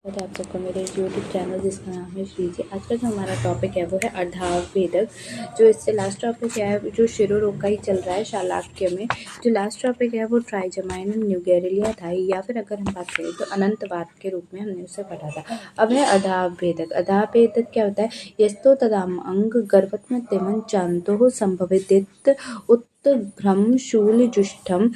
तो आप सबका मेरे यूट्यूब चैनल जिसका नाम है श्रीजी। आज का जो हमारा टॉपिक है वो है अर्धावेदक। जो इससे लास्ट टॉपिक है जो शिरो रोग का ही चल रहा है शालाक्य में। जो लास्ट टॉपिक है वो ट्राइजमाइनम न्यूगेरिलिया था, या फिर अगर हम बात करें तो अनंतवाद के रूप में हमने उसे पढ़ा था। अब है अर्धावेदक। अर्धावेदक क्या होता है? यस्तो तदाम अंग गर्भत्म तेमन चांतो संभवित भ्रम शूल जुष्टम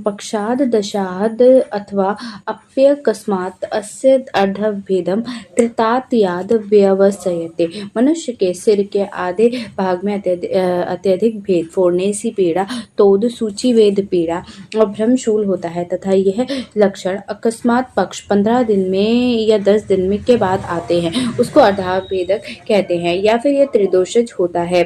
पक्षाद दशाद अथवा अप्यकस्मात् अस्य अर्धभेदम कृतात्याद व्यवसयते। मनुष्य के सिर के आधे भाग में अत्यधिक भेद फोड़ने सी पीड़ा तोद सूचिवेद पीड़ा और भ्रमशूल होता है, तथा यह लक्षण अकस्मात पक्ष 15 दिन में या 10 दिन में के बाद आते हैं, उसको अर्धाभेदक कहते हैं। या फिर यह त्रिदोषज होता है।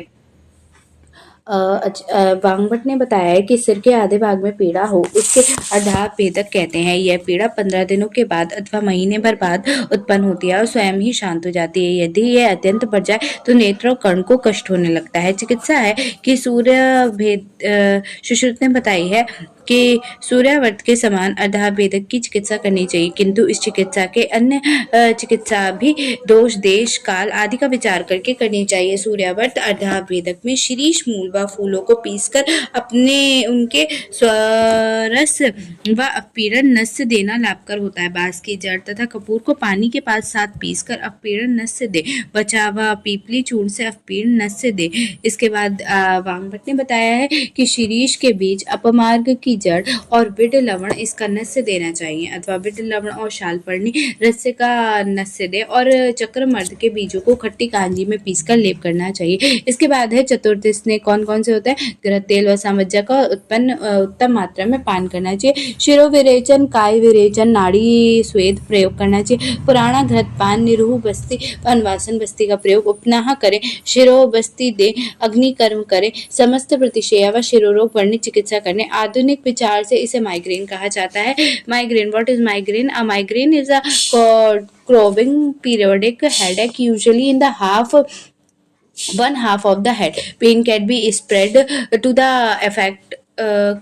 वांगभट ने बताया है कि सिर के आधे भाग में पीड़ा हो उसके अर्धाभेदक कहते हैं। यह पीड़ा 15 दिनों के बाद अथवा महीने भर बाद उत्पन्न होती है और स्वयं ही शांत हो जाती है। यदि यह अत्यंत बढ़ जाए तो नेत्र और कर्ण को कष्ट होने लगता है। चिकित्सा है कि सुश्रुत ने बताई है कि सूर्यावर्त के समान अर्धाभेदक की चिकित्सा करनी चाहिए, किंतु इस चिकित्सा के अन्य चिकित्सा भी दोष, देश, काल आदि का विचार करके करनी चाहिए। सूर्यावर्त अर्धाभेदक में शीरीष मूल व फूलों को पीसकर अपने उनके स्वरस व अपीड़न नस्य देना लाभकर होता है। बांस की जड़ तथा कपूर को पानी के साथ पीसकर अपीड़न नस्य दे। बचा व पीपली चूर्ण से अपीड़न नस्य दे। इसके बाद वांगभट ने बताया है कि शीरीष के बीज, अपमार्ग की जड़ और बिड लवण इसका नस्य देना चाहिए, अथवा बिड लवण और शालपर्णी रस्य का नस्य दे और चक्रमर्द के बीजों को खट्टी कांजी में पीसकर लेप करना चाहिए। इसके बाद है चतुर्थ स्नेह। कौन कौन से होते हैं? घृत, तेल व सामज्जा का उत्तम मात्रा में पान करना चाहिए। शिरो विरेचन, काय विरेचन, नाड़ी स्वेद प्रयोग करना चाहिए। पुराना घृत पान, निरूह बस्ती, वनवासन बस्ती का प्रयोग उपनाह करें। शिरो बस्ती दे, अग्नि कर्म करें, समस्त प्रतिशेया व शिरोरोग वर्णित चिकित्सा करने। आधुनिक विचार से इसे माइग्रेन कहा जाता है। Migraine, what is migraine? A migraine is a craving periodic headache, usually in the one half of the head. Pain can be spread to the effect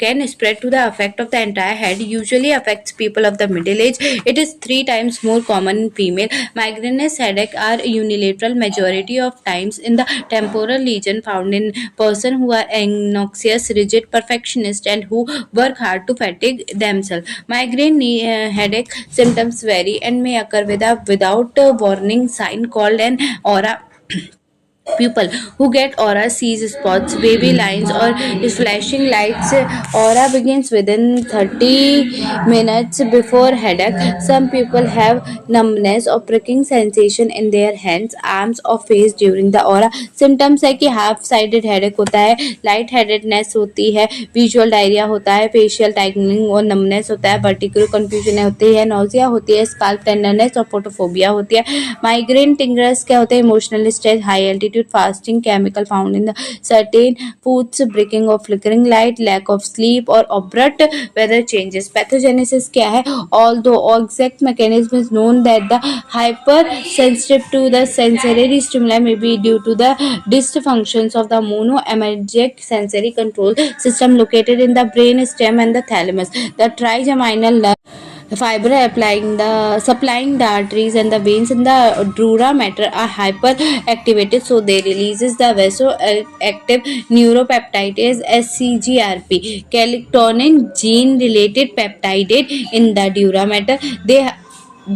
can spread to the effect of the entire head, usually affects people of the middle age. It is 3 times more common in female. Migrainous headache are unilateral majority of times in the temporal region, found in person who are anxious, rigid, perfectionist and who work hard to fatigue themselves. Migraine headache symptoms vary and may occur without warning sign called an aura. People who get aura sees spots, wavy lines or flashing lights. Aura begins within 30 minutes before headache. Some people have numbness or pricking sensation in their hands, arms or face during the aura. Symptoms है कि half sided headache होता है, light headedness होती है, visual diarrhoea होता है, facial tightening और numbness होता है, वर्टिकुलर कंफ्यूजन होती है, नोजिया होती है, स्काल्प टेंडरनेस और फोटोफोबिया होती है। माइग्रेन टिंगर्स क्या होते हैं? Emotional stress, high altitude fasting, chemical found in the certain foods, breaking or flickering light, lack of sleep or abrupt weather changes. Pathogenesis क्या है? Although exact mechanism is known, that the hypersensitive to the sensory stimuli may be due to the dysfunctions of the monoaminergic sensory control system located in the brain stem and the thalamus. The trigeminal nerve fiber supplying the arteries and the veins in the dura mater are hyperactivated, so they releases the vasoactive neuropeptidase SCGRP, calcitonin gene related peptide in the dura mater.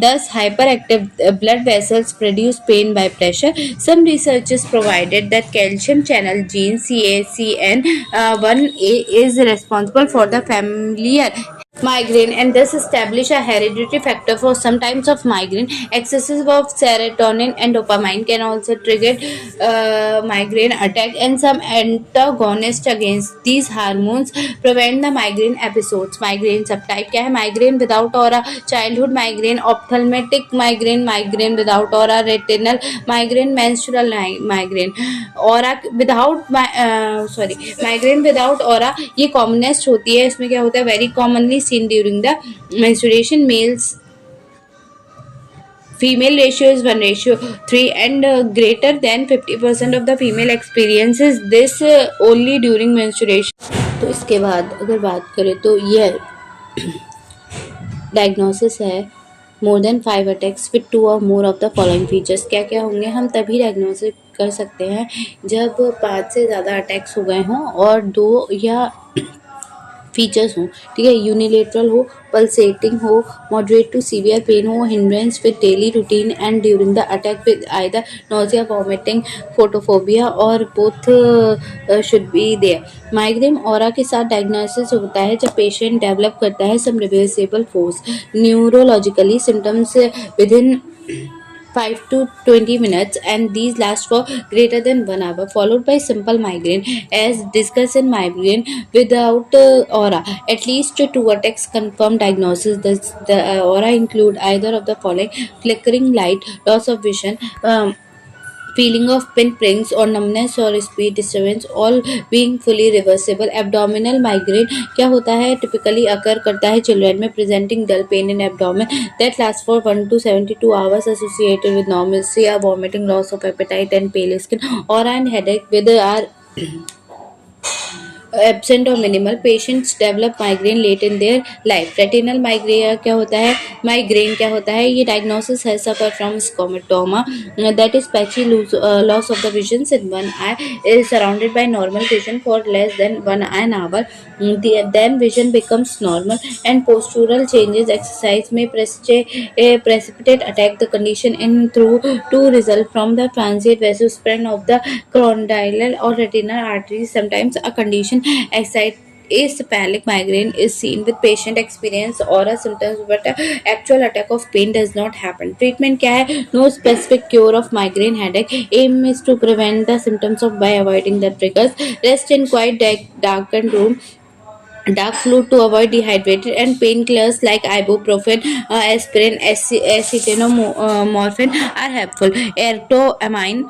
Thus, hyperactive blood vessels produce pain by pressure. Some researchers provided that calcium channel gene CACN1A is responsible for the familiar migraine and thus establish a hereditary factor for some types of migraine. Excesses of serotonin and dopamine can also trigger migraine attack, and some antagonists against these hormones prevent the migraine episodes. Migraine subtype क्या है? Migraine without aura, childhood migraine, ophthalmic migraine, migraine without aura, retinal migraine, menstrual migraine. Aura without migraine without aura ये commonest होती है। इसमें क्या होता है? Very commonly seen during the menstruation. Female ratio is 1:3 and greater than 50% of the female experiences this only during menstruation. तो इसके बाद अगर बात करें तो यह डायग्नोसिस है more than 5 attacks with 2 or more of the following features. क्या क्या होंगे? हम तभी डायग्नोसिस कर सकते हैं जब 5 से ज़्यादा अटैक्स हो गए हों और 2 या फीचर्स हों, ठीक है। यूनिलेटरल हो, पल्सेटिंग हो, मॉडरेट टू सीवियर पेन हो, hindrance with daily routine and during the attack with either nausea, vomiting, photophobia और both should be there. Migraine aura के साथ डायग्नोसिस होता है जब पेशेंट डेवलप करता है some reversible force neurologically symptoms within 5 to 20 minutes, and these last for greater than 1 hour, followed by simple migraine. As discussed in migraine without aura, at least 2 attacks confirm diagnosis. The aura include either of the following: flickering light, loss of vision, feeling of pinpricks or numbness or speed disturbance, all being fully reversible. Abdominal migraine क्या होता है? Typically occur करता है children में, presenting dull pain in abdomen that lasts for 1 to 72 hours, associated with nausea, vomiting, loss of appetite and pale skin. Aura and headache with are absent और minimal. Patients develop migraine late in their life. Retinal migraine क्या होता है? Migraine क्या होता है? ये diagnosis है suffer from scotoma that is patchy loss of the vision in one eye is surrounded by normal vision for less than 1 an hour. Then vision becomes normal and postural changes. Exercise may precipitate attack. The condition in through to result from the transient vasospasm of the condyle or retinal arteries. Sometimes a condition acephalic migraine is seen with patient experience aura symptoms, but actual attack of pain does not happen. Treatment क्या है? No specific cure of migraine headache. Aim is to prevent the symptoms of by avoiding the triggers. Rest in quiet darkened room, dark fluid to avoid dehydrated, and painkillers like ibuprofen, aspirin, acetaminophen are helpful. Ergotamine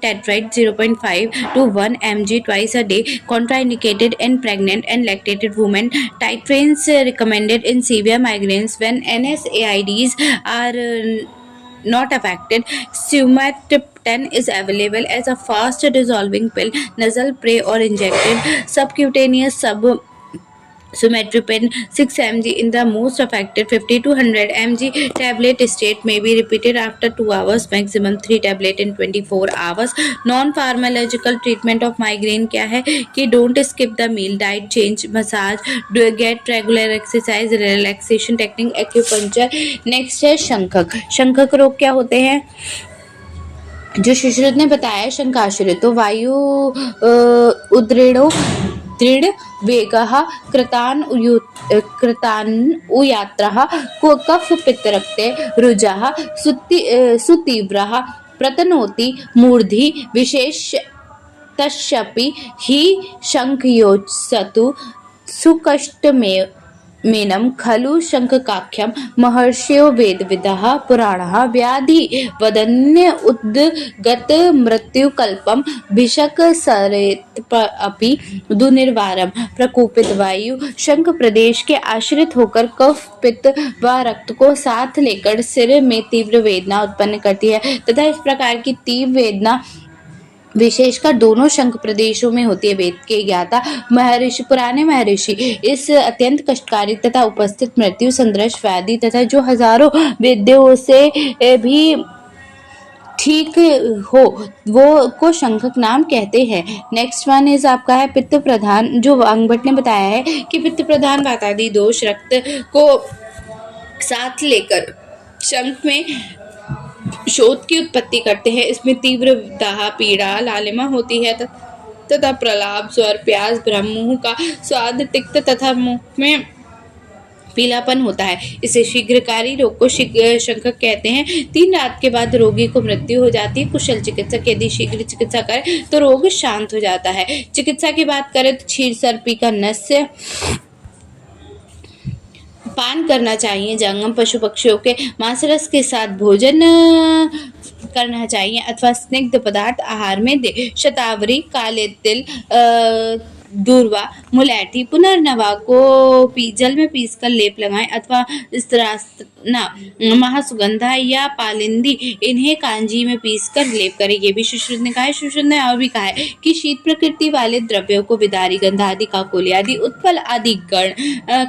tetrate 0.5 to 1 mg twice a day, contraindicated in pregnant and lactated women. Titrates recommended in severe migraines when NSAIDs are not affected. Sumatriptan is available as a fast dissolving pill, nasal spray or injected. Subcutaneous Sumatriptan 6 mg in the most affected. 50 to 100 mg tablet state may be repeated after 2 hours, maximum 3 tablet in 24 hours. Non-pharmacological treatment of migraine क्या है कि don't skip the meal, diet change, massage, get regular exercise, relaxation technique, acupuncture. Next है शंखक. शंखक रोग क्या होते हैं? जो सुश्रुत ने बताया शंकाश्रित तो वायु उद्रेणो दृढ़ वेगः कृतानुयात्रः कफ पित्तरक्ते रुजः सुतीव्रः प्रतनोति मूर्धि विशेष तस्यापि हि शंखयोत्सतु सुकष्टमेनं खलु शंखकाख्यं महर्षयो वेदविदः पुराणः व्याधि वदन्य उद्गत मृत्युकल्पं भिषक् अपि दुर्निवारं प्रकोपित वायु शंख प्रदेश के आश्रित होकर कफ पित्त व रक्त को साथ लेकर सिर में तीव्र वेदना उत्पन्न करती है तथा इस प्रकार की तीव्र वेदना विशेषकर दोनों शंख प्रदेशों में होती है. वेद के ज्ञाता पुराने महर्षि इस अत्यंत कष्टकारी तथा उपस्थित मृत्यु संदृश व्याधि तथा जो हजारों वेद्यों से भी ठीक हो वो को शंखक नाम कहते हैं. नेक्स्ट वन इज आपका है पित्त प्रधान. जो वांगभट्ट ने बताया है कि पित्त प्रधान वातादि दोष रक्त को साथ लेकर शंख में शोथ की उत्पत्ति करते हैं. इसमें तीव्र दाह, पीड़ा, लालिमा होती है तथा प्रलाप, स्वर, प्यास, भ्रम, मुंह का स्वाद तिक्त तथा मुंह में पीलापन होता है. इसे शीघ्रकारी रोग को शंखक कहते हैं. 3 रात के बाद रोगी को मृत्यु हो जाती है. कुशल चिकित्सक यदि शीघ्र चिकित्सा करे तो रोग शांत हो जाता है. चिकित्सा की बात करें तो क्षीर सर्पी का नस्य पान करना चाहिए. जंगम पशु पक्षियों के मांसरस के साथ भोजन करना चाहिए अथवा स्निग्ध पदार्थ आहार में दे. शतावरी, काले तिल, दूर्वा, मुलैठी, पुनर्नवा को जल में पीसकर लेप लगाएं अथवा स्त्रास्तना, महासुगंधा या पालिंदी इन्हें कांजी में पीसकर लेप करें। ये भी सुश्रुत ने कहा है। सुश्रुत ने और भी कहा है कि शीत प्रकृति वाले द्रव्यों को विदारी, गंधादि, काकोली आदि, उत्पल आदि गण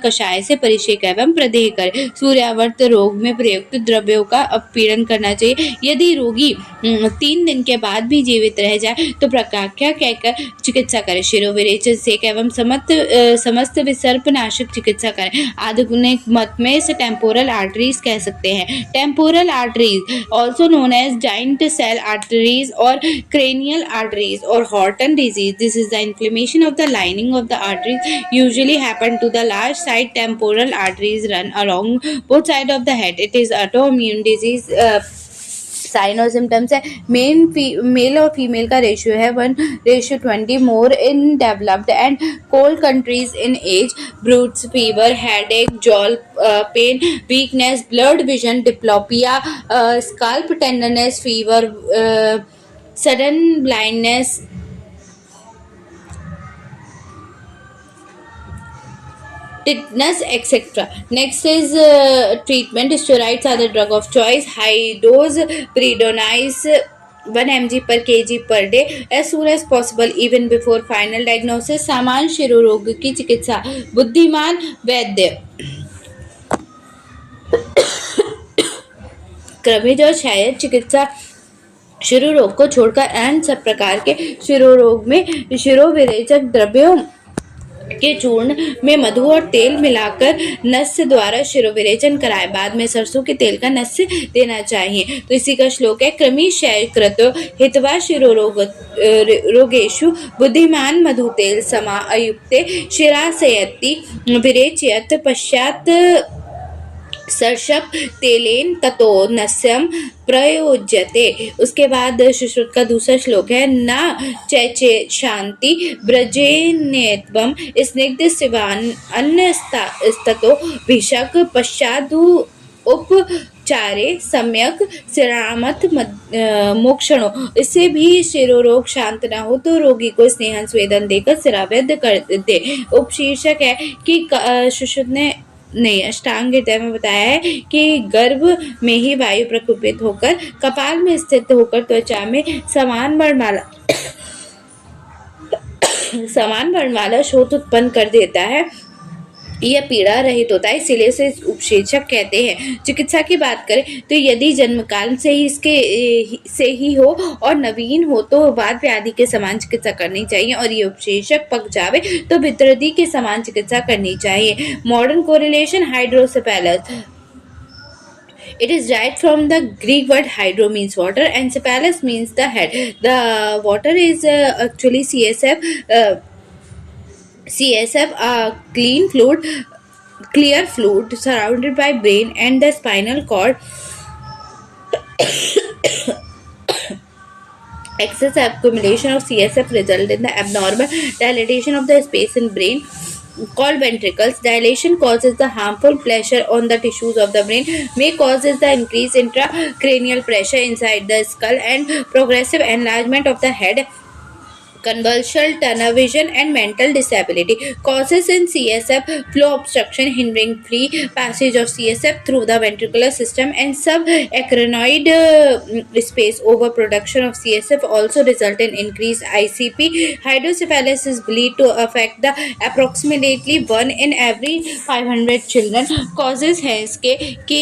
कषाय से परिषेक एवं प्रदेह करें। सूर्यावर्त रोग में प्रयुक्त द्रव्यों का अपीड़न करना चाहिए। यदि रोगी 3 दिन के बाद भी जीवित रह जाए तो प्रकाख्या कहकर चिकित्सा करें। शिरोविरेचन सेक एवं समस्त विसर्पनाशक चिकित्सा करें। आधुनिक मत में इसे टेम्पोरल आर्टरीज कह सकते हैं। Temporal arteries also known as giant cell arteries और cranial arteries or Horton disease. This is the inflammation of the lining of the arteries usually happen to the large side temporal arteries run along both sides of the head. It is autoimmune disease. Sign और symptoms है। Male और female का ratio है 1:20 more in developed and cold countries in age. Bruits fever, headache, jaw pain, weakness, blurred vision, diplopia, scalp tenderness, fever, sudden blindness, tetanus, etc. Next is treatment. Steroids are the drug of choice. High dose prednisone 1 mg per kg per day as soon as possible even before final diagnosis. सामान्य शिरोरोग की चिकित्सा। बुद्धिमान वैद्य क्रमिक और शायद चिकित्सा शिरोरोग को छोड़कर अन्य सब प्रकार के शिरोरोग में शिरोविरेचक द्रव्यों के चूर्ण में मधु और तेल मिलाकर नस्य द्वारा शिरोविरेचन कराए। बाद में सरसों के तेल का नस्य देना चाहिए। तो इसी का श्लोक है। क्रमिशयकृतो हित्वा शिरोरोगेषु बुद्धिमान मधु तेल समा अयुक्ते शिराशयति विरेचयत पश्चात सर्षप तेलेन ततो नस्यम प्रयोज्यते। उसके बाद सुश्रुत का दूसरा श्लोक है। न चैचे शांति ब्रजेनेत्वम स्निग्ध शिवान अन्य स्ततो भिषक पश्चादु उपचारे सम्यक सिरामत मोक्षणो। इससे भी शिरोरोग शांत न हो तो रोगी को स्नेहन स्वेदन देकर सिरावैद्य कर दे। उपशीर्षक है कि सुश्रुत ने अष्टांग हृदय में बताया है कि गर्भ में ही वायु प्रकुपित होकर कपाल में स्थित होकर त्वचा में समान वर्णमाला शोथ उत्पन्न कर देता है। यह पीड़ा रहित होता है, इसीलिए इसे उपशीर्षक कहते हैं। चिकित्सा की बात करें तो यदि जन्मकाल से ही से ही हो और नवीन हो तो वात व्याधि के समान चिकित्सा करनी चाहिए और ये उपशीर्षक पक जावे तो वितृद्धि के समान चिकित्सा करनी चाहिए। Modern correlation hydrocephalus. It is derived from the Greek word hydro means water and cephalus means the head. The water is actually CSF, a clear fluid surrounded by brain and the spinal cord. Excess accumulation of CSF result in the abnormal dilatation of the space in brain called ventricles. Dilation causes the harmful pressure on the tissues of the brain, may causes the increased intracranial pressure inside the skull and progressive enlargement of the head. Convulsion, tunnel vision and mental disability. Causes in CSF flow obstruction hindering free passage of CSF through the ventricular system and subarachnoid space. Overproduction of CSF also result in increased ICP. Hydrocephalus is believed to affect the approximately 1 in every 500 children. Causes है इसके कि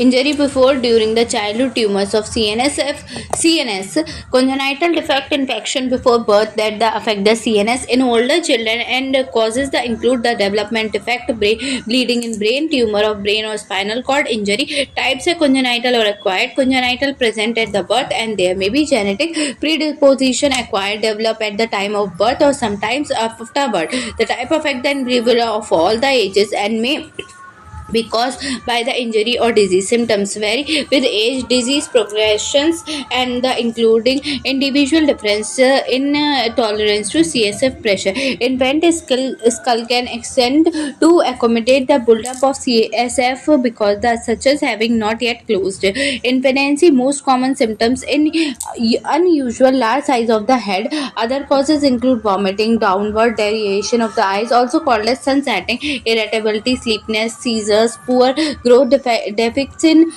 injury before during the childhood, tumors of CNS, congenital defect, infection before birth that affect the CNS in older children and causes the include the development defect, bleeding in brain, tumor of brain or spinal cord injury. Types are congenital or acquired. Congenital present at the birth and there may be genetic predisposition. Acquired develop at the time of birth or sometimes after birth. The type affect the individual of all the ages and may be caused by the injury or disease. Symptoms vary with age, disease progressions, and the including individual difference in tolerance to CSF pressure. Infant skull can extend to accommodate the buildup of CSF because the such as having not yet closed. In pregnancy, most common symptoms in unusual large size of the head. Other causes include vomiting, downward deviation of the eyes, also called as sunsetting, irritability, sleepiness, seizures, poor growth, defects in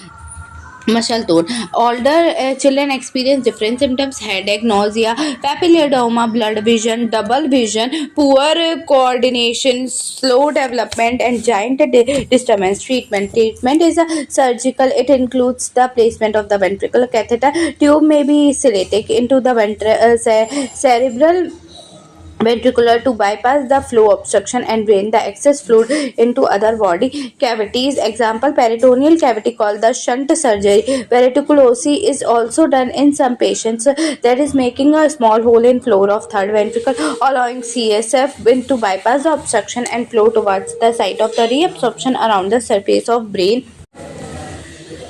muscle tone. Older children experience different symptoms: headache, nausea, papilledema, blood vision, double vision, poor coordination, slow development, and giant disturbance. Treatment is a surgical. It includes the placement of the ventricular catheter. Tube may be inserted into the cerebral ventricular to bypass the flow obstruction and drain the excess fluid into other body cavities. Example: peritoneal cavity called the shunt surgery. Variculocy is also done in some patients, that is making a small hole in floor of third ventricle, allowing CSF to bypass the obstruction and flow towards the site of the reabsorption around the surface of brain.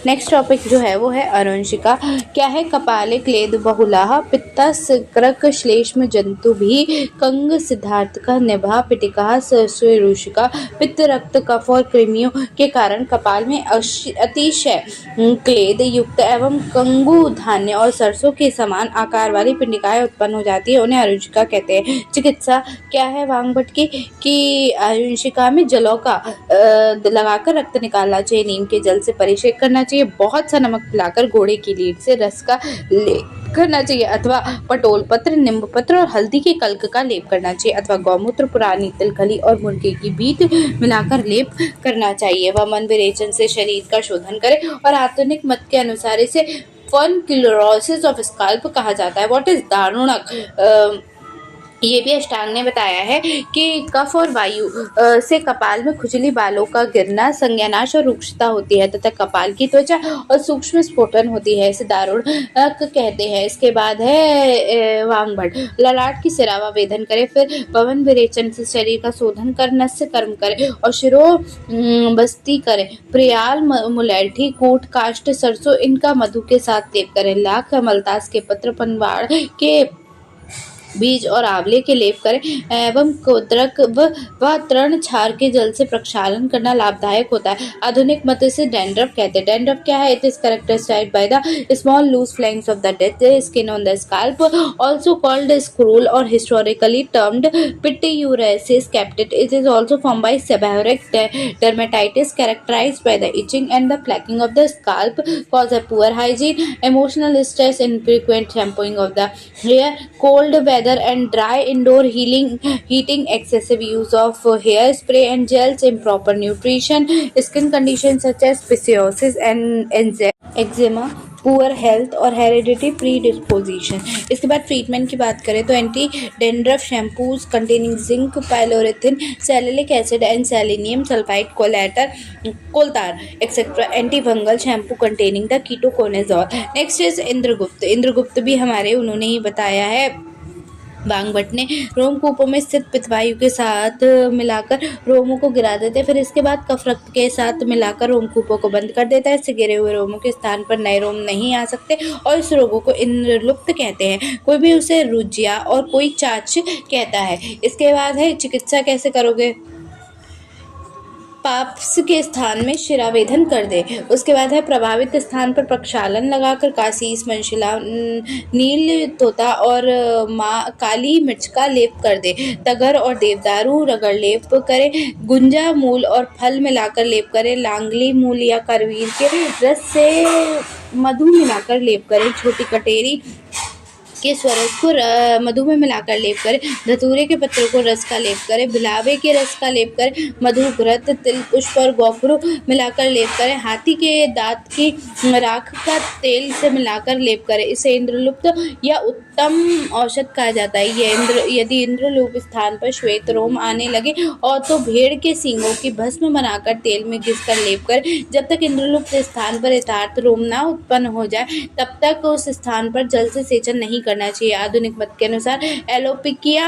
Next topic जो है वो है अनुवंशिका। क्या है? कपाले क्लेद बहुलाह पित्ता सक्रक श्लेष्म जंतु भी कंग सिद्धार्थ का निभा पिटिका स्वरूषिका। पित्त, रक्त, कफ और कृमियों के कारण कपाल में अतिशय क्लेद युक्त एवं कंगु धान्य और सरसों के समान आकार वाली पिंडिकाएं उत्पन्न हो जाती है, उन्हें अनुवंशिका कहते हैं। चिकित्सा क्या है वांगभट की अनुवंशिका में जलौ का लगाकर रक्त निकालना चाहिए, नीम के जल से परिषेक करना चाहिए, बहुत सा नमक पिलाकर घोड़े की लीड से रस का लेप करना चाहिए, अथवा पटोल पत्र, नींबू पत्र और हल्दी के कल्क का लेप करना चाहिए, अथवा गौमूत्र, पुरानी तिलखली और मुर्गे की बीट मिलाकर लेप करना चाहिए। वमन विरेचन से शरीर का शोधन करे और आधुनिक मत के अनुसार इसे फनक्यूलोसिस ऑफ स्काल्प कहा जाता है। व्हाट इज दारुणक? ये भी अष्टांग ने बताया है कि कफ और वायु से कपाल में खुजली, बालों का गिरना, संज्ञानाश और रुक्षता होती है तथा कपाल की त्वचा और सूक्ष्म स्फोटन होती है, इसे दारुणक कहते हैं। इसके बाद है वांगभट। ललाट की सिरावा वेदन करे, फिर पवन विरेचन से शरीर का शोधन कर, नस्य कर्म करे और शिरो बस्ती करे। प्रियाल, मुलैठी, कूट, काष्ठ, सरसों इनका मधु के साथ लेप करे। लाख, मलतास के पत्र, पनवाड़ के बीज और आंवले के लेप करें एवं कोद्रक व तृण छार के जल से प्रक्षालन करना लाभदायक होता है। आधुनिक मत से डैंड्रफ कहते हैं। डैंड्रफ क्या है? It is characterized by the small loose flanks of the dead skin on the scalp, also called scroll or historically termed pityriasis captit. It is also formed by seborrheic dermatitis characterized by the itching and the flaking of the scalp, cause a poor hygiene, emotional stress, infrequent shampooing of the hair, cold weather and dry indoor heating, excessive use of hairspray and gels, improper nutrition, skin conditions such as psoriasis and eczema, poor health और heredity predisposition. इसके बाद treatment की बात करें तो anti dandruff shampoos containing zinc, pyrithione, salicylic acid and selenium sulphide, coal tar etcetera. Anti fungal shampoo containing the ketoconazole. Next is इंद्रगुप्त। इंद्रगुप्त भी हमारे उन्होंने ही बताया है वांगभट ने। रोमकूपों में स्थित पित्तवायु के साथ मिलाकर रोमों को गिरा देते, फिर इसके बाद कफ रक्त के साथ मिलाकर रोमकूपों को बंद कर देता है। इससे गिरे हुए रोमों के स्थान पर नए रोम नहीं आ सकते और इस रोगों को इंद्रलुप्त कहते हैं। कोई भी उसे रुजिया और कोई चाच कहता है। इसके बाद है चिकित्सा कैसे करोगे? पाप्स के स्थान में शिरावेधन कर दे। उसके बाद है प्रभावित स्थान पर प्रक्षालन लगाकर कासीस, मंशिला, नील तोता और काली मिर्च का लेप कर दे। तगर और देवदारू रगड़ लेप करे। गुंजा मूल और फल मिलाकर लेप करे। लांगली मूल या करवीर के रस से मधु मिलाकर लेप करे। छोटी कटेरी के स्वरस को मधु में मिलाकर लेप करें। धतूरे के पत्रों को रस का लेप करें। बिलावे के रस का लेप करें। मधु, घृत, तिल पुष्प और गोखरू मिलाकर लेप करें। हाथी के दांत की राख का तेल से मिलाकर लेप करें। इसे इंद्रलुप्त या उत्तम औषध कहा जाता है। यदि इंद्रलुप्त स्थान पर श्वेत रोम आने लगे और तो भेड़ के सींगों की भस्म बनाकर तेल में घिसकर लेप करें। जब तक इंद्रलुप्त स्थान पर यथार्थ रोम ना उत्पन्न हो जाए तब तक उस स्थान पर जल से सेचन नहीं करना चाहिए। आधुनिक मत के अनुसार एलोपिकिया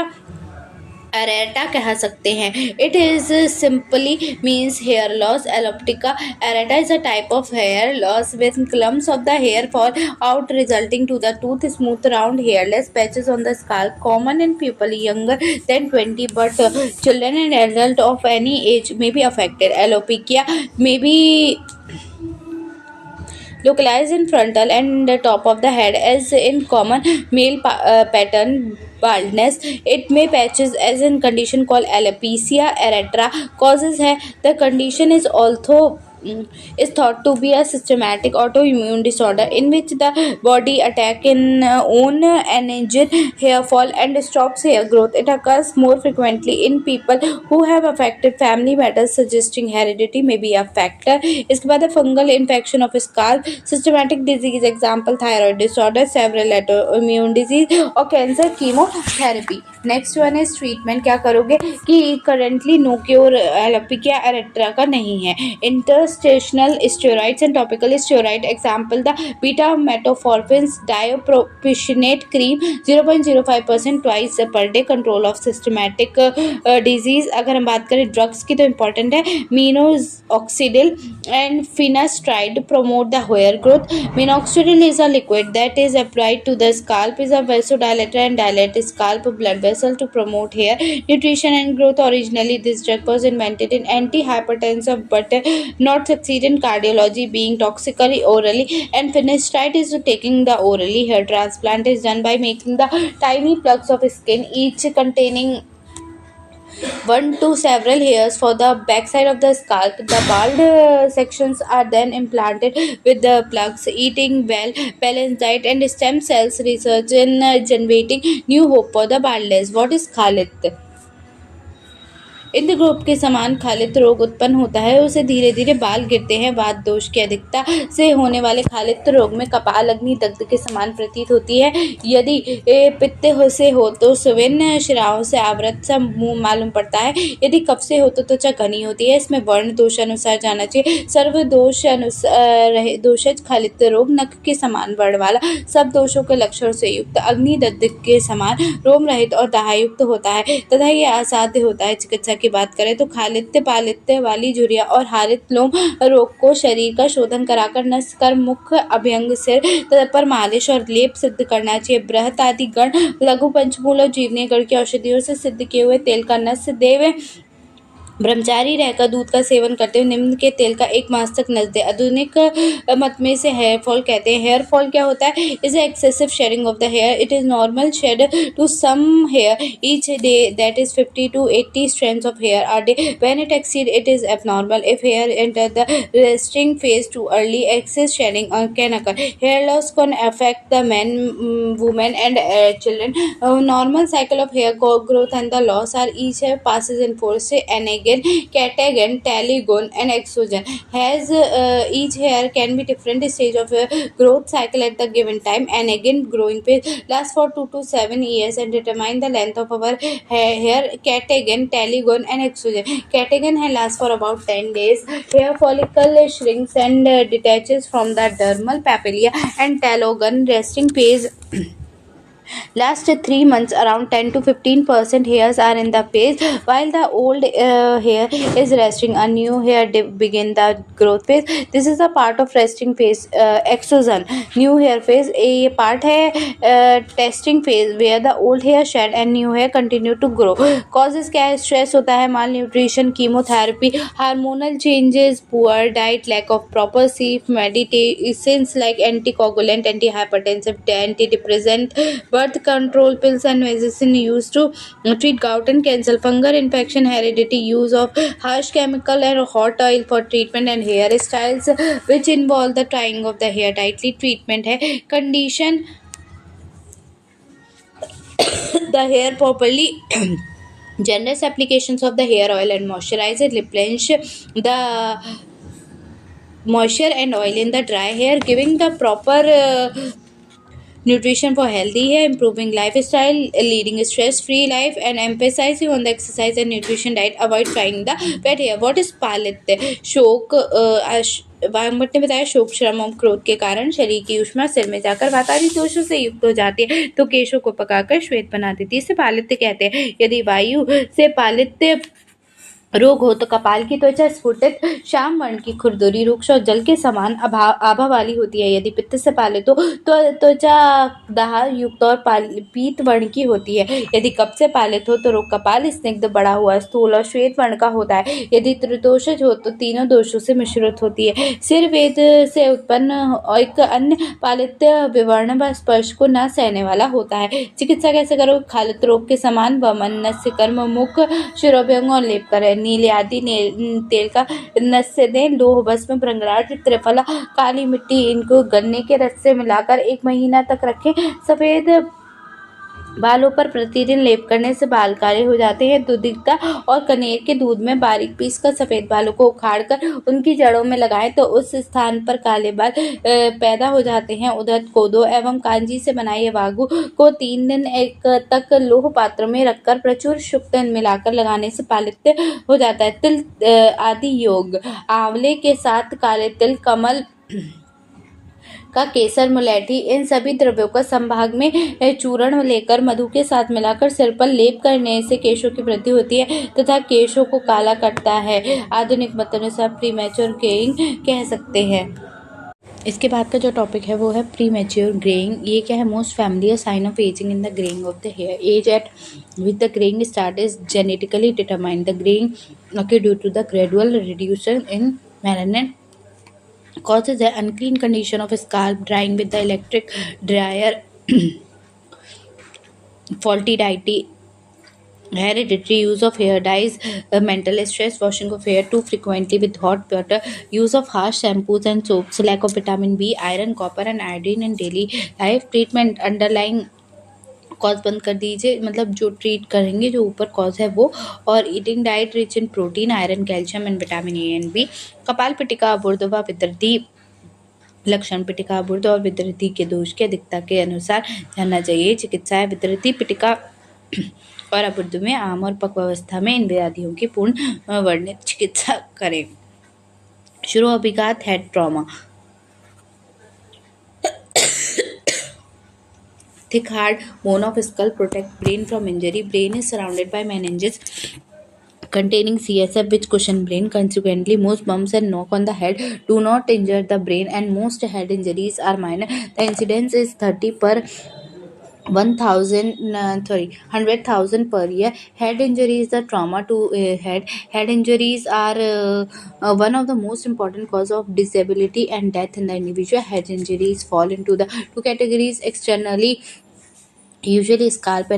एरेटा कह सकते हैं. It is simply means hair loss. Alopecia areata is a type of hair loss when clumps of the hair fall out resulting to the tooth. Smooth round hairless patches on the scalp common in people younger than 20, but children and adults of any age may be affected. Alopecia may be localized in frontal and the top of the head as in common male pattern baldness. It may patches as in condition called alopecia areata causes hai. The condition is also is thought to be a systematic autoimmune disorder in which the body attack in own engine hair fall and stops hair growth. It occurs more frequently in people who have affected family matters suggesting heredity may be a factor. इसके बाद है fungal infection of scalp, systematic disease example thyroid disorder, several autoimmune disease और cancer chemotherapy. Next one is treatment. क्या करोगे कि currently no cure alopecia areata का नहीं है. Intralesional steroids and topical steroid example the betamethasone dipropionate cream 0.05% twice per day. Control of systematic disease. अगर हम बात करें ड्रग्स की तो इंपॉर्टेंट है minoxidil and finasteride promote the hair growth. Minoxidil is a liquid that is applied to the scalp, is a vasodilator and dilate scalp blood vessel to promote hair nutrition and growth. Originally this drug was invented in anti-hypertensive but not succeed in cardiology, being toxically orally, and finasteride is taking the orally. Hair transplant is done by making the tiny plugs of skin each containing one to several hairs for the backside of the scalp. The bald sections are then implanted with the plugs. Eating well balanced diet and stem cells research in generating new hope for the baldness. What is Khalit? Indra group के समान खालित रोग उत्पन्न होता है. उसे धीरे धीरे बाल गिरते हैं. वात दोष की अधिकता से होने वाले खालित रोग में कपाल अग्नि दग्ध के समान प्रतीत होती है. यदि पित्त से हो तो सुविन्न शिराओं से आवृत सा मुंह मालूम पड़ता है. यदि कफ से हो तो त्वचा घनी होती है. इसमें वर्ण दोष अनुसार जाना चाहिए. सर्व दोष दोषज खालित रोग नख के समान वर्ण वाला सब दोषों के लक्षण से युक्त अग्नि दग्ध के समान रोम रहित और दाहयुक्त होता है तथा यह असाध्य होता है. चिकित्सा की बात करें तो खालित्य पालित्य वाली झुर्रियां और हारित लोम रोग को शरीर का शोधन कराकर नस कर मुख्य अभ्यंग सिर पर मालिश और लेप सिद्ध करना चाहिए. बृहत आदि गण लघु पंचमूल और जीवनी गण की औषधियों से सिद्ध किए हुए तेल का नस देव ब्रह्मचारी रहकर दूध का सेवन करते हुए निम्न के तेल का 1 मास तक नस दे. आधुनिक मत में से हेयर फॉल कहते हैं. हेयर फॉल क्या होता है? Is excessive shedding of the hair. It is normal shed to some hair each day that is 50 to 80 strands of hair a day. When it exceed it is abnormal. If hair enter the resting phase too early, excess shedding can occur. Hair loss can affect the men, women and children. Normal cycle of hair growth and the loss are each passes in force. Anagen, catagen, telegon and exogen. Has each hair can be different stage of growth cycle at the given time. Anagen growing phase lasts for 2 to 7 years and determine the length of our hair. Catagen, telegon and exogen. Catagen hair lasts for about 10 days. Hair follicle shrinks and detaches from the dermal papilla, and telegon resting phase last 3 months. Around 10 to 15% hairs are in the phase while the old hair is resting. A new hair begin the growth phase. This is a part of resting phase. Exogen new hair phase. A part है testing phase where the old hair shed and new hair continue to grow. Causes क्या है? Stress होता है, malnutrition, chemotherapy, hormonal changes, poor diet, lack of proper sleep, medications like anticoagulant, antihypertensive, antidepressant, birth control pills and medicine used to treat gout and cancer, fungal infection, heredity, use of harsh chemical and hot oil for treatment, and hairstyles which involve the tying of the hair tightly. Treatment है condition the hair properly. Generous applications of the hair oil and moisturizer replenish the moisture and oil in the dry hair, giving the proper nutrition for healthy hair, improving lifestyle, leading a stress-free life, and emphasizing on the exercise and nutrition diet. Avoid trying the wet hair. What is Palitya? Shok वांगभट ने बताया शोक, श्रम और क्रोध के कारण शरीर की ऊष्मा सिर में जाकर वातावरण दोषों से युक्त हो जाती है, तो केशों को पकाकर श्वेत बना देती है। इसे पालित्य कहते हैं। यदि वायु से पालित्य रोग हो तो कपाल की त्वचा स्फुटित श्याम वर्ण की खुरदुरी रुक्ष और जल के समान आभा वाली होती है। यदि पित्त से पालित हो तो त्वचा दाह युक्त और पीत वर्ण की होती है। यदि कफ से पालित हो तो रोग कपाल स्निग्ध बड़ा हुआ स्थूल और श्वेत वर्ण का होता है। यदि त्रिदोषज हो तो तीनों दोषों से मिश्रित होती है। सिर वेद से उत्पन्न एक अन्य पालित्य विवर्ण व स्पर्श को न सहने वाला होता है। चिकित्सा कैसे करो? खालित रोग के समान वमन, नस्य कर्म, मुख, शिरोभ्यंग और लेप करें। नीले आदि तेल का नस्य दें। लोह भस्म, भृंगराज, त्रिफला, काली मिट्टी इनको गन्ने के रस से मिलाकर 1 महीना तक रखें। सफेद बालों पर प्रतिदिन लेप करने से बाल काले हो जाते हैं। दुधिक्ता और कनेर के दूध में बारीक पीसकर सफेद बालों को उखाड़कर उनकी जड़ों में लगाएं तो उस स्थान पर काले बाल पैदा हो जाते हैं। उड़द, कोदो एवं कांजी से बनाए वागु को 3 दिन तक लोह पात्र में रखकर प्रचुर शुष्क तेल मिलाकर लगाने से पालित्य हो जाता है। तिल आदि योग, आंवले के साथ काले तिल, कमल का केसर, मुलैठी इन सभी द्रव्यों का संभाग में चूर्ण लेकर मधु के साथ मिलाकर सिर पर लेप करने से केशों की वृद्धि होती है तथा केशों को काला करता है। आधुनिक मतनुसार प्रीमैच्योर ग्रेइंग कह सकते हैं। इसके बाद का जो टॉपिक है वो है प्रीमैच्योर ग्रेइंग। ये क्या है? Most familiar sign of ageing in the greying of the hair. Age at which the greying start is genetically determined. The greying occur due to the gradual reduction in melanin causes the unclean condition of scalp, drying with the electric dryer, faulty diet, hereditary use of hair dyes, mental stress, washing of hair too frequently with hot water, use of harsh shampoos and soaps, lack of vitamin B, iron, copper and iodine in daily life, treatment underlying cause बंद कर दीजिए, मतलब जो treat करेंगे जो ऊपर cause है वो, और eating diet rich in protein, iron, calcium and vitamin A and B. कपाल पिटिका, अबुर्द व विदृति लक्षण। पिटिका, अबुर्द और विदृति के दोष की अधिकता के अनुसार जानना चाहिए। चिकित्सा है विदृति, पिटिका और अबुर्द में आम और पक्वावस्था में इन व्याधियों की पूर्ण वर्णित चिकित्सा करें। शुरू अभिघात, head trauma. Thick hard bone of skull protect brain from injury. Brain is surrounded by meninges containing CSF which cushion brain. Consequently, most bumps and knock on the head do not injure the brain and most head injuries are minor. The incidence is 30 per 100,000 per year. Head injury is the trauma to head. Head injuries are one of the most important cause of disability and death in the individual. Head injuries fall into the 2 categories: externally usually scalp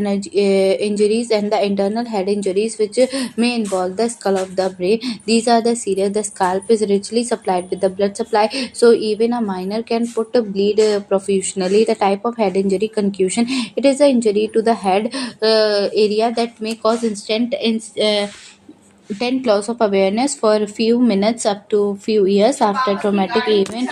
injuries and the internal head injuries which may involve the skull of the brain. These are the serious. The scalp is richly supplied with the blood supply, so even a minor can put a bleed profusely. The type of head injury: concussion. It is an injury to the head area that may cause instant loss of awareness for a few minutes up to few years after traumatic event.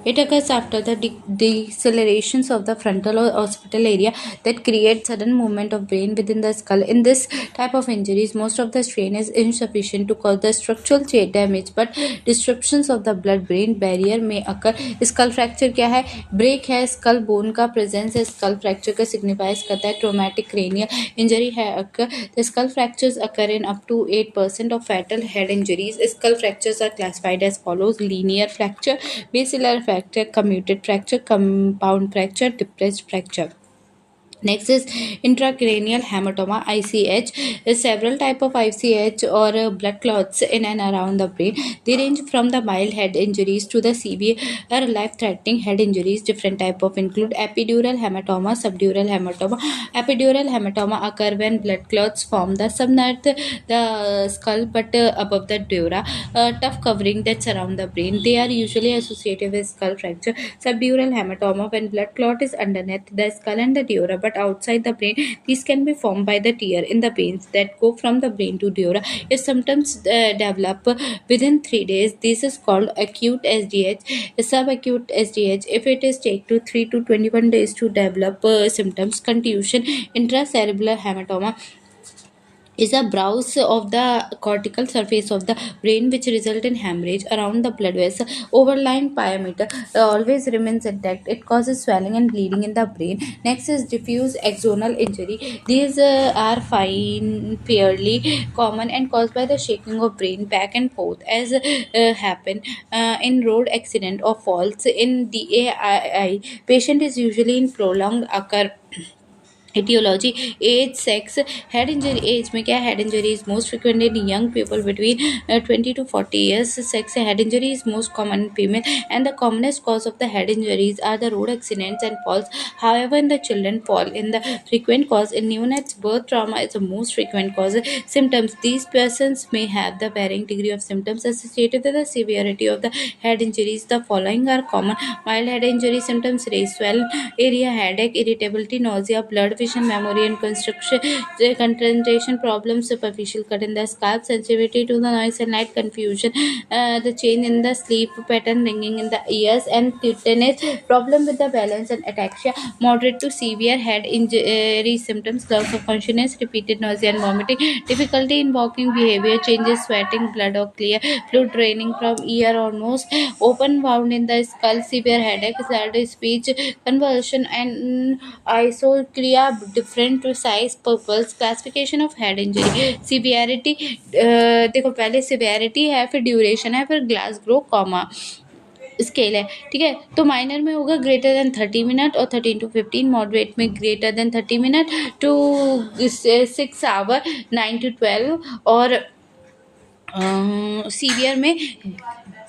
It occurs after the decelerations of the frontal or occipital area that create sudden movement of brain within the skull. In this type of injuries, most of the strain is insufficient to cause the structural damage, but disruptions of the blood-brain barrier may occur. Skull fracture क्या है? Break है skull bone का presence है skull fracture का signifies करता है traumatic cranial injury है occur. The skull fractures occur in up to 8% of fatal head injuries. Skull fractures are classified as follows: linear fracture, basilar fracture, comminuted fracture, compound fracture, depressed fracture. Next is intracranial hematoma, ICH. Several type of ICH or blood clots in and around the brain. They range from the mild head injuries to the severe life-threatening head injuries. Different type of include epidural hematoma, subdural hematoma. Epidural hematoma occur when blood clots form the subneath the skull but above the dura, tough covering that surround the brain. They are usually associated with skull fracture. Subdural hematoma when blood clot is underneath the skull and the dura but outside the brain. These can be formed by the tear in the veins that go from the brain to dura. If symptoms develop within 3 days, this is called acute SDH. Subacute SDH, if it is take to 3 to 21 days to develop symptoms. Contusion, intracerebral hematoma. is a browse of the cortical surface of the brain which result in hemorrhage around the blood vessel. Overlying pyometer always remains intact. It causes swelling and bleeding in the brain. Next is diffuse axonal injury. These are fairly common and caused by the shaking of brain back and forth as happen in road accident or falls in DAI. Patient is usually in prolonged occur. Etiology, age, sex, head injury. Age में क्या है? Head injury is most frequent in young people between 20 to 40 years. Sex, head injury is most common in female, and the commonest cause of the head injuries are the road accidents and falls. However, in the children, fall in the frequent cause. In neonates, birth trauma is the most frequent cause. Symptoms: these persons may have the varying degree of symptoms associated with the severity of the head injuries. The following are common: mild head injury symptoms: raised swell area, headache, irritability, nausea, blurred vision, memory and construction, concentration problems, superficial cut in the scalp, sensitivity to the noise and light, confusion, the change in the sleep pattern, ringing in the ears, and tinnitus, problem with the balance and ataxia. Moderate to severe head injury symptoms: loss of consciousness, repeated nausea and vomiting, difficulty in walking, behavior changes, sweating, blood or clear fluid draining from ear or nose, open wound in the skull, severe headache, slurred speech, convulsion and isoclia. Different size pupils. Classification of head injury. Severity, देखो पहले severity है, फिर duration है, फिर glass grow comma scale है, ठीक है। तो माइनर में होगा ग्रेटर देन 30 मिनट और 13 to 15, मॉडरेट में greater than 30 minute to 6 hour, 9 to 12, और सीवियर में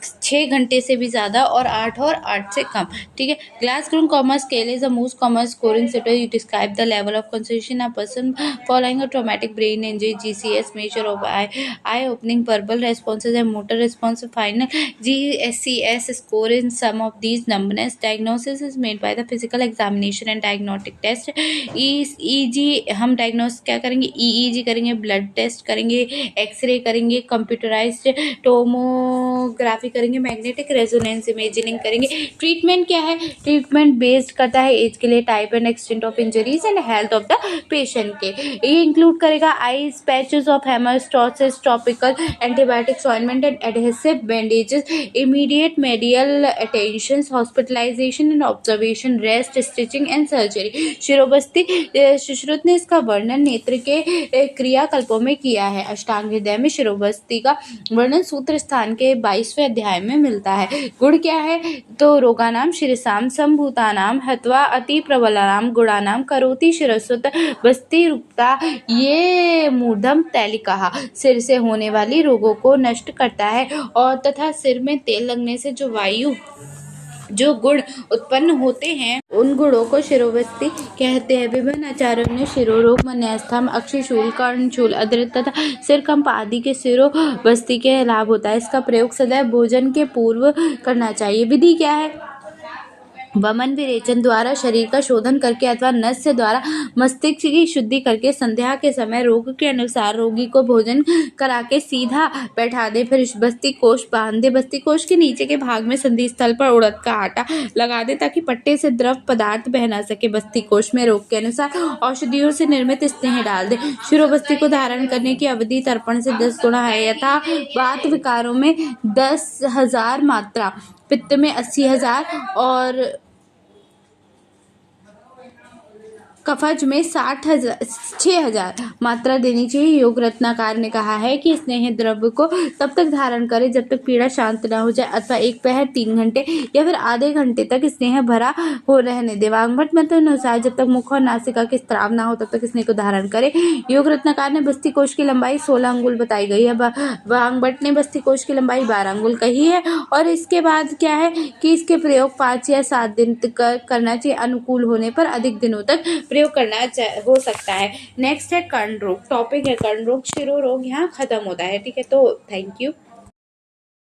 6 घंटे से भी ज़्यादा और 8 से कम, ठीक है। Glasgow coma scale is the most common scoring system. You describe the level of concentration a person following a traumatic brain injury. GCS measure of eye opening, verbal responses and motor response. Final GCS score in sum of these numbers. Diagnosis is made by the physical examination and diagnostic test. EEG हम diagnose क्या करेंगे? EEG करेंगे, blood test करेंगे, x-ray करेंगे, computerised tomography करेंगे, magnetic resonance imaging करेंगे. Treatment क्या है? ट्रीटमेंट बेस्ड करता है एज के लिए, type and extent of injuries and health of the patient के. ये इंक्लूड करेगा ice patches of haemostasis, topical antibiotics ointment and adhesive bandages, immediate medical attention, hospitalisation and observation, rest, stitching and surgery. शिरोबस्ती, सुश्रुत ने इसका वर्णन नेत्र के क्रियाकल्पों में किया है. अष्टांग हृदय में शिरोबस्ती का वर्णन सूत्र स्थान के 22वें अध्याय में मिलता है. गुण क्या है? तो रोगानाम शिरसाम संभूतानाम हत्वा अति प्रबलानाम गुणानाम करोति शिरस्वत बस्ती रुकता. ये मूर्धम तैलिका सिर से होने वाली रोगों को नष्ट करता है, और तथा सिर में तेल लगने से जो गुण उत्पन्न होते हैं उन गुणों को शिरोबस्ती कहते हैं. विभिन्न आचार्यों ने शिरोरोग, मन्यास्थम, अक्षिशूल, कर्णशूल, अदृत तथा सिरकंप आदि के शिरोबस्ती के लाभ होता है. इसका प्रयोग सदैव भोजन के पूर्व करना चाहिए. विधि क्या है? वमन विरेचन द्वारा शरीर का शोधन करके अथवा नस्य द्वारा मस्तिष्क की शुद्धि करके संध्या के समय रोग के अनुसार रोगी को भोजन करा के सीधा बैठा दे. फिर बस्ती कोष बांध दे. बस्ती कोष के नीचे के भाग में संधि स्थल पर उड़द का आटा लगा दे ताकि पट्टे से द्रव पदार्थ बह ना सके. बस्ती कोष में रोग के अनुसार औषधियों से निर्मित स्नेह डाल दे. शिरोबस्ती को धारण करने की अवधि तर्पण से 10 गुना है. यथा वात विकारों में 10,000 मात्रा, पित्त में 80,000 और कफज में 6,000 मात्रा देनी चाहिए. योग रत्नाकार ने कहा है कि स्नेह द्रव्य को तब तक धारण करें जब तक पीड़ा शांत न हो जाए, अथवा एक पहर 3 घंटे या फिर आधे घंटे तक स्नेह भरा हो रहने दे. वाग्भट मत अनुसार जब तक मुख और नासिका के स्त्राव ना हो तब तक स्नेह को धारण करें. योग रत्नाकार ने बस्ती कोष की लंबाई 16 अंगुल बताई गई है. वाग्भट ने बस्ती कोष की लंबाई 12 अंगुल कही है. और इसके बाद क्या है कि इसके प्रयोग 5 या 7 दिन तक करना चाहिए. अनुकूल होने पर अधिक दिनों तक प्रयोग करना हो सकता है. नेक्स्ट है कर्ण रोग. टॉपिक है कर्ण रोग. शिरो रोग यहाँ खत्म होता है, ठीक है. तो थैंक यू.